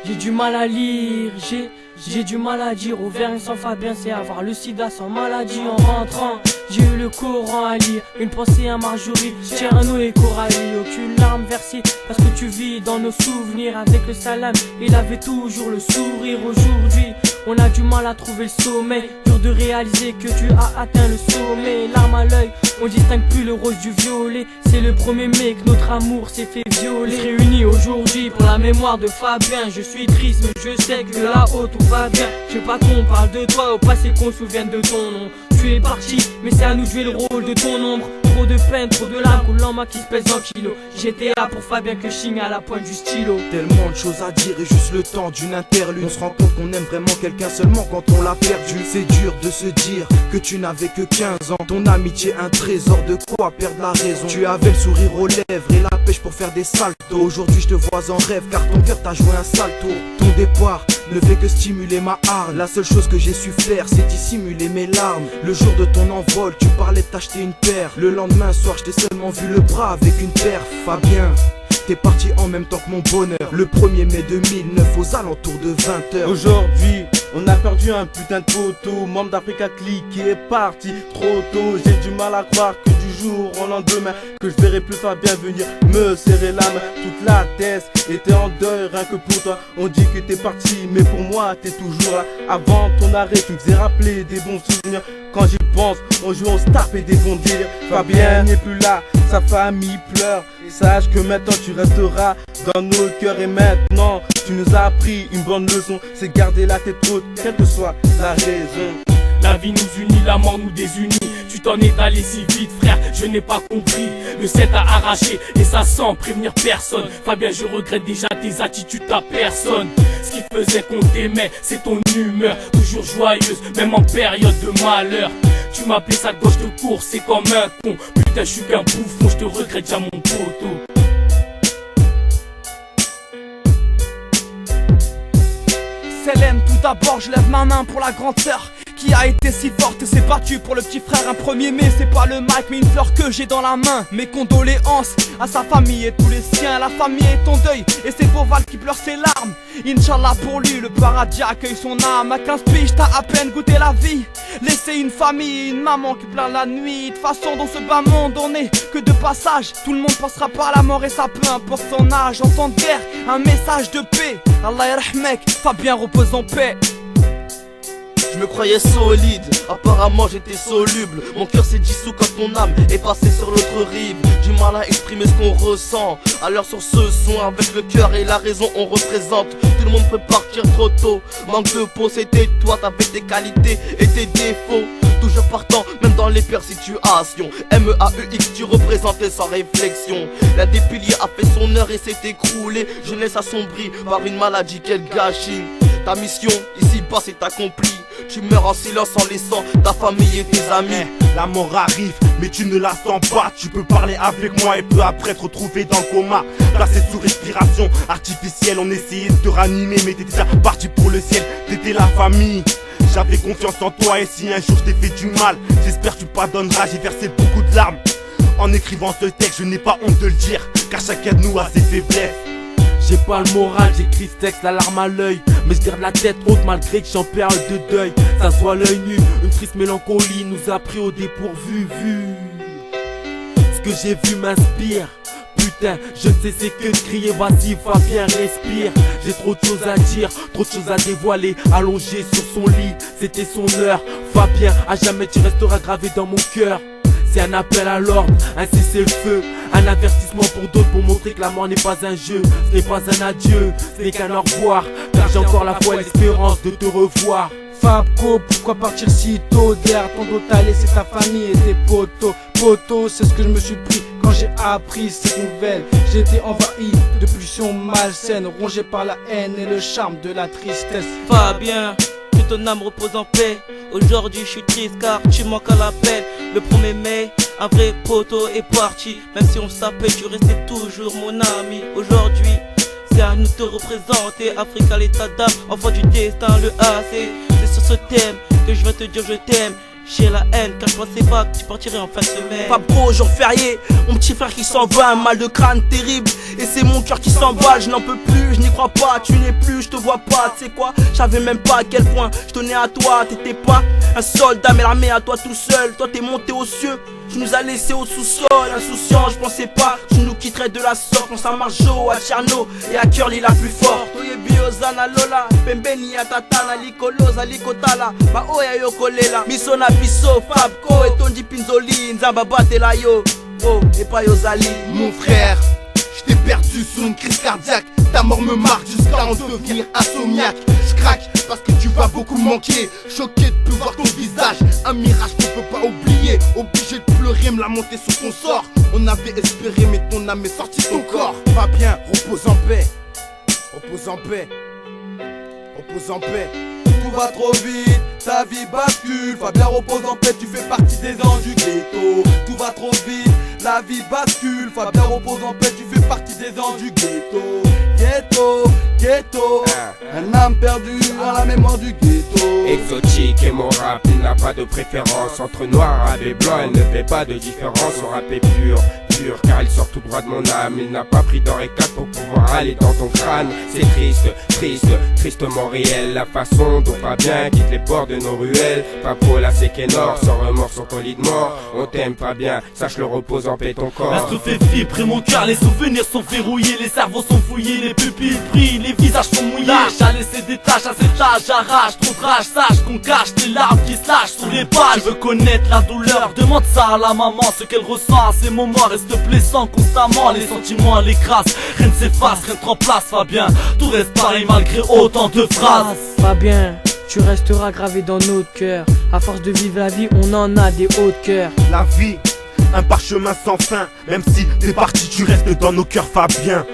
J'ai du mal à lire, j'ai du mal à dire. Auvergne sans Fabien, c'est avoir le sida sans maladie. En rentrant, j'ai eu le Coran à lire. Une pensée à Marjorie, Tcherno et Coralie. Aucune larme versée parce que tu vis dans nos souvenirs. Avec le salam, il avait toujours le sourire. Aujourd'hui, on a du mal à trouver le sommeil. Dur de réaliser que tu as atteint le sommet. Larmes à l'œil, on distingue plus le rose du violet. C'est le 1er mai que notre amour s'est fait violer. Réunis aujourd'hui pour la mémoire de Fabien. Je suis triste mais je sais que là-haut tout va bien. Je veux pas qu'on parle de toi au passé, qu'on se souvienne de ton nom. Tu es parti mais c'est à nous de jouer le rôle de ton ombre. Trop de peine, trop de larmes, coulant ma qui se pèse en kilos. J'étais là pour Fabien que Ching à la pointe du stylo. Tellement de choses à dire et juste le temps d'une interlude. On se rend compte qu'on aime vraiment quelqu'un seulement quand on l'a perdu. C'est dur de se dire que tu n'avais que 15 ans. Ton amitié un trésor, de quoi perdre la raison. Tu avais le sourire aux lèvres et la pêche pour faire des saltos. Aujourd'hui je te vois en rêve car ton cœur t'a joué un sale tour. Ton départ ne fait que stimuler ma hargne. La seule chose que j'ai su faire c'est dissimuler mes larmes. Le jour de ton envol tu parlais de t'acheter une paire. Le lendemain soir je t'ai seulement vu le bras avec une paire. Fabien, t'es parti en même temps que mon bonheur. Le 1er mai 2009 aux alentours de 20h. Aujourd'hui on a perdu un putain de poteau. Membre d'Africa Click qui est parti trop tôt. J'ai du mal à croire que du jour au lendemain que je verrai plus Fabien venir me serrer la main. Toute la tête était en deuil rien que pour toi. On dit que t'es parti mais pour moi t'es toujours là. Avant ton arrêt tu me faisais rappeler des bons souvenirs. Quand j'y pense on joue au stap et des bons délires. Fabien n'est plus là, sa famille pleure. Sache que maintenant tu resteras dans nos cœurs. Et maintenant tu nous as appris une bonne leçon. C'est garder la tête haute quelle que soit la raison. La vie nous unit, la mort nous désunit. Tu t'en es allé si vite frère, je n'ai pas compris. Le 7 a arraché et ça sans prévenir personne. Fabien je regrette déjà tes attitudes à personne. Ce qui faisait qu'on t'aimait c'est ton humeur. Toujours joyeuse même en période de malheur. Tu m'appelais ça gauche de course, c'est comme un con. Putain je suis qu'un bouffon, je te regrette déjà mon poteau. Célène, tout d'abord je lève ma main pour la grande sœur qui a été si forte et s'est battue pour le petit frère. Un 1er mai c'est pas le mic mais une fleur que j'ai dans la main. Mes condoléances à sa famille et tous les siens. La famille est en deuil et c'est Beauval qui pleure ses larmes. Inch'Allah pour lui le paradis accueille son âme. À 15 piges t'as à peine goûté la vie. Laisser une famille, une maman qui pleure la nuit. De façon dans ce bas monde on est que de passage. Tout le monde passera par la mort et ça peu importe son âge. En temps de guerre un message de paix. Allah yarhmek, Fabien repose en paix. Je me croyais solide, apparemment j'étais soluble. Mon cœur s'est dissous quand mon âme est passée sur l'autre rive. Du mal à exprimer ce qu'on ressent. Alors sur ce son, avec le cœur et la raison on représente. Tout le monde peut partir trop tôt. Manque de peau, c'était toi, t'avais tes qualités et tes défauts. Toujours partant, même dans les pires situations. MEAUX, tu représentais sans réflexion. L'un des piliers a fait son heure et s'est écroulé. Jeunesse assombrie par une maladie qu'elle gâchine. Ta mission ici-bas c'est accomplie. Tu meurs en silence en laissant ta famille et tes amis. La mort arrive mais tu ne la sens pas. Tu peux parler avec moi et peu après te retrouver dans le coma. Placé sous respiration artificielle. On essayait de te ranimer mais t'étais déjà parti pour le ciel. T'étais la famille. J'avais confiance en toi et si un jour je t'ai fait du mal, j'espère que tu pardonneras. J'ai versé beaucoup de larmes en écrivant ce texte. Je n'ai pas honte de le dire car chacun de nous a ses faiblesses. J'ai pas le moral, j'écris ce texte, la larme à l'œil. Mais je garde la tête haute malgré que j'en perds de deuil. Ça se voit l'œil nu, une triste mélancolie nous a pris au dépourvu. Ce que j'ai vu m'inspire. Putain, je ne sais c'est que de crier, vas-y Fabien respire. J'ai trop de choses à dire, trop de choses à dévoiler. Allongé sur son lit, c'était son heure. Fabien, à jamais tu resteras gravé dans mon cœur. C'est un appel à l'ordre, un cessez-le-feu. Un avertissement pour d'autres pour montrer que la mort n'est pas un jeu. Ce n'est pas un adieu, ce n'est qu'un au revoir. Car j'ai encore la foi et l'espérance de te revoir. Fabco, pourquoi partir si tôt? Derrière ton dos t'as laissé ta famille et tes potos. Potos, c'est ce que je me suis pris quand j'ai appris cette nouvelle. J'ai été envahi de pulsions malsaines, rongé par la haine et le charme de la tristesse. Fabien, que ton âme repose en paix. Aujourd'hui je suis triste car tu manques à l'appel. Le 1er mai, un vrai poteau est parti. Même si on s'appelle, tu restais toujours mon ami. Aujourd'hui, c'est à nous de te représenter. Africa l'état d'âme, enfant du destin, le AC. C'est sur ce thème que je vais te dire je t'aime. J'ai la haine, cache-toi ces vagues, tu partirais en fin de semaine. Pas beau, jour férié, mon petit frère qui s'en va, un mal de crâne terrible. Et c'est mon cœur qui s'emballe, je n'en peux plus, je n'y crois pas, tu n'es plus, je te vois pas, tu sais quoi, je savais même pas à quel point je tenais à toi, t'étais pas un soldat mais l'armée à toi tout seul, toi t'es monté aux cieux. Tu nous as laissé au sous-sol, insouciant, je pensais pas tu nous quitterais de la sorte. On s'en marche à Tcherno et à Curly la plus forte. Oye biozana lola, pembeni atatana, likoloza likotala, ba oya yokolela, misona biso, fabko et tondi pinzoli, nzamba batela yo, oh, et pas yozali. Mon frère, je t'ai perdu sous une crise cardiaque. Ta mort me marque jusqu'à en devenir insomniaque. Je craque parce que tu vas beaucoup manquer. Choqué de plus voir ton visage, un mirage qu'on peut pas oublier. Obligé de pleurer, me lamenter sur ton sort. On avait espéré mais ton âme est sortie de ton corps. Va bien, repose en paix. Repose en paix. Repose en paix. Tout va trop vite, ta vie bascule. Fabien repose en paix, tu fais partie des anges du ghetto. Tout va trop vite, la vie bascule. Fabien repose en paix, tu fais partie des anges du ghetto. Ghetto, ghetto, un âme perdue à la mémoire du ghetto. Exotique et mon rap, il n'a pas de préférence entre noir, arabe et blanc, il ne fait pas de différence. Mon rap est pur, pur, car il sort tout droit de mon âme. Il n'a pas pris d'or et 4 pour pouvoir aller dans ton crâne. C'est triste, triste, tristement réel, la façon dont Fabien quitte les bords de nos ruelles. Papo la séquénor, sans remords sur ton lit de mort. On t'aime pas bien, sache le repose en paix ton corps. La souffle fait vibrer mon cœur, les souvenirs sont verrouillés, les cerveaux sont fouillés, les pupilles brillent, les visages sont mouillés. Lâche à laisser des taches à cet âge, arrache trop de rage, sache qu'on cache les larmes qui se lâchent sur les pages. Je veux connaître la douleur, demande ça à la maman, ce qu'elle ressent à ces moments reste blessant constamment, les sentiments l'écrasent, rien ne s'efface, rien ne remplace Fabien, tout reste pareil malgré autant de phrases. Fabien, tu resteras gravé dans notre cœur. À force de vivre la vie, on en a des hauts de cœur. La vie, un parchemin sans fin. Même si t'es parti, tu restes dans nos cœurs, Fabien.